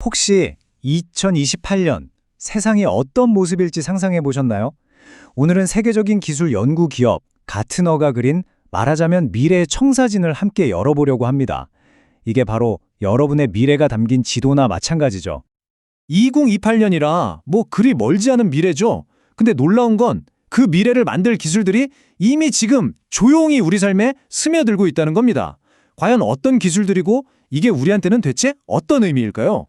혹시 2028년 세상이 어떤 모습일지 상상해 보셨나요? 오늘은 세계적인 기술 연구 기업 가트너가 그린 말하자면 미래의 청사진을 함께 열어보려고 합니다. 이게 바로 여러분의 미래가 담긴 지도나 마찬가지죠. 2028년이라 뭐 그리 멀지 않은 미래죠. 근데 놀라운 건 그 미래를 만들 기술들이 이미 지금 조용히 우리 삶에 스며들고 있다는 겁니다. 과연 어떤 기술들이고 이게 우리한테는 대체 어떤 의미일까요?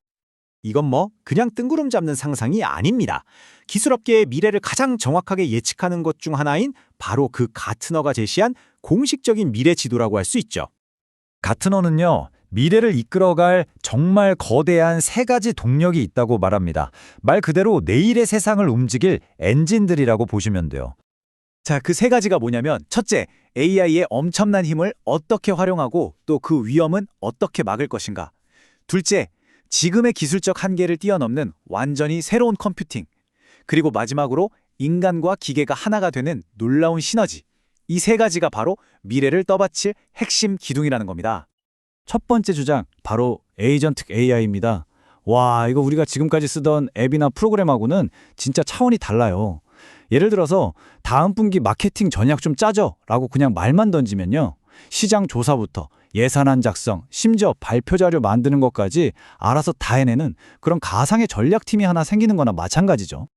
이건 뭐 그냥 뜬구름 잡는 상상이 아닙니다. 기술업계의 미래를 가장 정확하게 예측하는 것 중 하나인 바로 그 가트너가 제시한 공식적인 미래 지도라고 할 수 있죠. 가트너는요, 미래를 이끌어갈 정말 거대한 세 가지 동력이 있다고 말합니다. 말 그대로 내일의 세상을 움직일 엔진들이라고 보시면 돼요. 자, 그 세 가지가 뭐냐면 첫째, AI의 엄청난 힘을 어떻게 활용하고 또 그 위험은 어떻게 막을 것인가. 둘째, 지금의 기술적 한계를 뛰어넘는 완전히 새로운 컴퓨팅. 그리고 마지막으로 인간과 기계가 하나가 되는 놀라운 시너지. 이 세 가지가 바로 미래를 떠받칠 핵심 기둥이라는 겁니다. 첫 번째 주장, 바로 에이전틱 AI입니다. 와, 이거 우리가 지금까지 쓰던 앱이나 프로그램하고는 진짜 차원이 달라요. 예를 들어서 다음 분기 마케팅 전략 좀 짜죠 라고 그냥 말만 던지면요, 시장 조사부터 예산안 작성, 심지어 발표 자료 만드는 것까지 알아서 다 해내는 그런 가상의 전략팀이 하나 생기는 거나 마찬가지죠.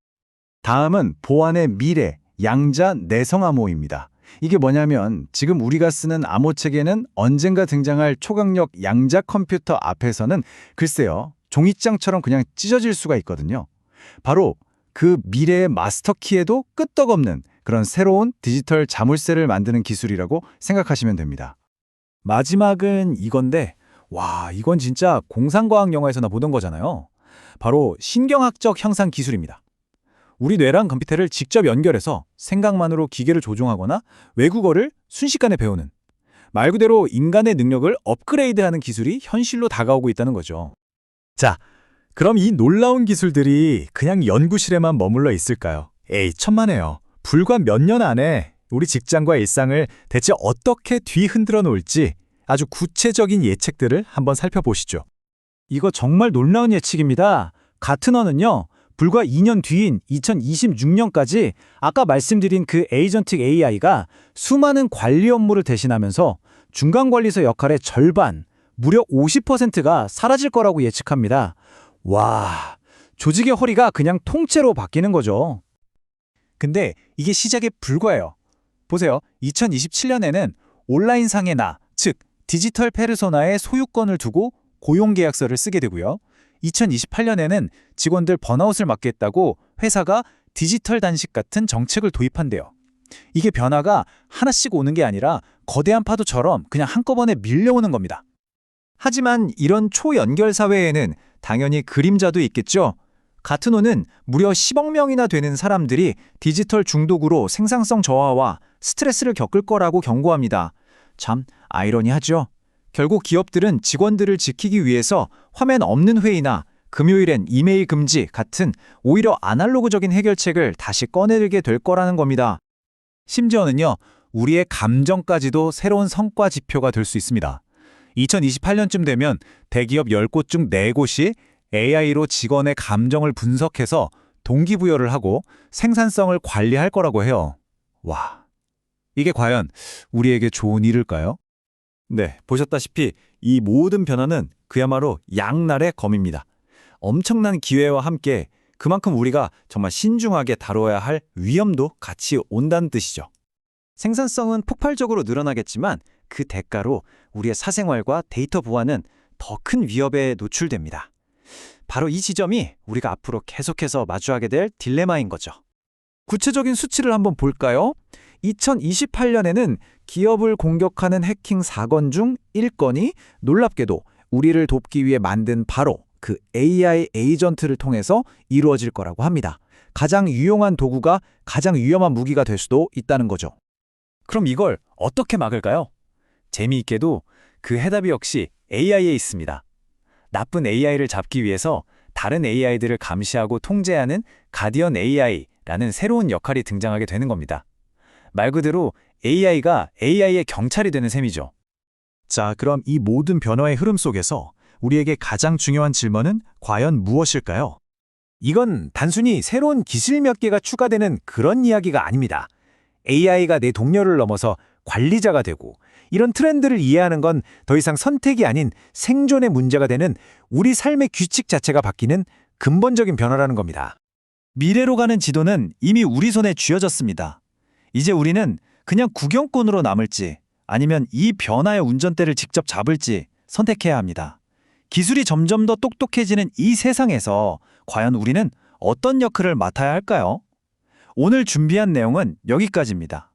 다음은 보안의 미래, 양자 내성 암호입니다. 이게 뭐냐면 지금 우리가 쓰는 암호 체계는 언젠가 등장할 초강력 양자 컴퓨터 앞에서는 글쎄요, 종이장처럼 그냥 찢어질 수가 있거든요. 바로 그 미래의 마스터키에도 끄떡없는 그런 새로운 디지털 자물쇠를 만드는 기술이라고 생각하시면 됩니다. 마지막은 이건데, 와, 이건 진짜 공상과학 영화에서나 보던 거잖아요. 바로 신경학적 형상 기술입니다. 우리 뇌랑 컴퓨터를 직접 연결해서 생각만으로 기계를 조종하거나 외국어를 순식간에 배우는, 말 그대로 인간의 능력을 업그레이드하는 기술이 현실로 다가오고 있다는 거죠. 자, 그럼 이 놀라운 기술들이 그냥 연구실에만 머물러 있을까요? 에이, 천만에요. 불과 몇 년 안에 우리 직장과 일상을 대체 어떻게 뒤흔들어 놓을지 아주 구체적인 예측들을 한번 살펴보시죠. 이거 정말 놀라운 예측입니다. 가트너는요, 불과 2년 뒤인 2026년까지 아까 말씀드린 그 에이전틱 AI가 수많은 관리 업무를 대신하면서 중간관리서 역할의 절반, 무려 50%가 사라질 거라고 예측합니다. 와, 조직의 허리가 그냥 통째로 바뀌는 거죠. 근데 이게 시작에 불과해요. 보세요. 2027년에는 온라인 상해나, 즉 디지털 페르소나의 소유권을 두고 고용계약서를 쓰게 되고요. 2028년에는 직원들 번아웃을 막겠다고 회사가 디지털 단식 같은 정책을 도입한대요. 이게 변화가 하나씩 오는 게 아니라 거대한 파도처럼 그냥 한꺼번에 밀려오는 겁니다. 하지만 이런 초연결 사회에는 당연히 그림자도 있겠죠. 가트노는 무려 10억 명이나 되는 사람들이 디지털 중독으로 생산성 저하와 스트레스를 겪을 거라고 경고합니다. 참 아이러니하죠. 결국 기업들은 직원들을 지키기 위해서 화면 없는 회의나 금요일엔 이메일 금지 같은 오히려 아날로그적인 해결책을 다시 꺼내들게 될 거라는 겁니다. 심지어는요, 우리의 감정까지도 새로운 성과 지표가 될 수 있습니다. 2028년쯤 되면 대기업 10곳 중 4곳이 AI로 직원의 감정을 분석해서 동기부여를 하고 생산성을 관리할 거라고 해요. 와, 이게 과연 우리에게 좋은 일일까요? 네, 보셨다시피 이 모든 변화는 그야말로 양날의 검입니다. 엄청난 기회와 함께 그만큼 우리가 정말 신중하게 다뤄야 할 위험도 같이 온다는 뜻이죠. 생산성은 폭발적으로 늘어나겠지만 그 대가로 우리의 사생활과 데이터 보안은 더 큰 위협에 노출됩니다. 바로 이 지점이 우리가 앞으로 계속해서 마주하게 될 딜레마인 거죠. 구체적인 수치를 한번 볼까요? 2028년에는 기업을 공격하는 해킹 사건 중 1건이 놀랍게도 우리를 돕기 위해 만든 바로 그 AI 에이전트를 통해서 이루어질 거라고 합니다. 가장 유용한 도구가 가장 위험한 무기가 될 수도 있다는 거죠. 그럼 이걸 어떻게 막을까요? 재미있게도 그 해답이 역시 AI에 있습니다. 나쁜 AI를 잡기 위해서 다른 AI들을 감시하고 통제하는 가디언 AI라는 새로운 역할이 등장하게 되는 겁니다. 말 그대로 AI가 AI의 경찰이 되는 셈이죠. 자, 그럼 이 모든 변화의 흐름 속에서 우리에게 가장 중요한 질문은 과연 무엇일까요? 이건 단순히 새로운 기술 몇 개가 추가되는 그런 이야기가 아닙니다. AI가 내 동료를 넘어서 관리자가 되고 이런 트렌드를 이해하는 건 더 이상 선택이 아닌 생존의 문제가 되는 우리 삶의 규칙 자체가 바뀌는 근본적인 변화라는 겁니다. 미래로 가는 지도는 이미 우리 손에 쥐어졌습니다. 이제 우리는 그냥 구경꾼으로 남을지 아니면 이 변화의 운전대를 직접 잡을지 선택해야 합니다. 기술이 점점 더 똑똑해지는 이 세상에서 과연 우리는 어떤 역할을 맡아야 할까요? 오늘 준비한 내용은 여기까지입니다.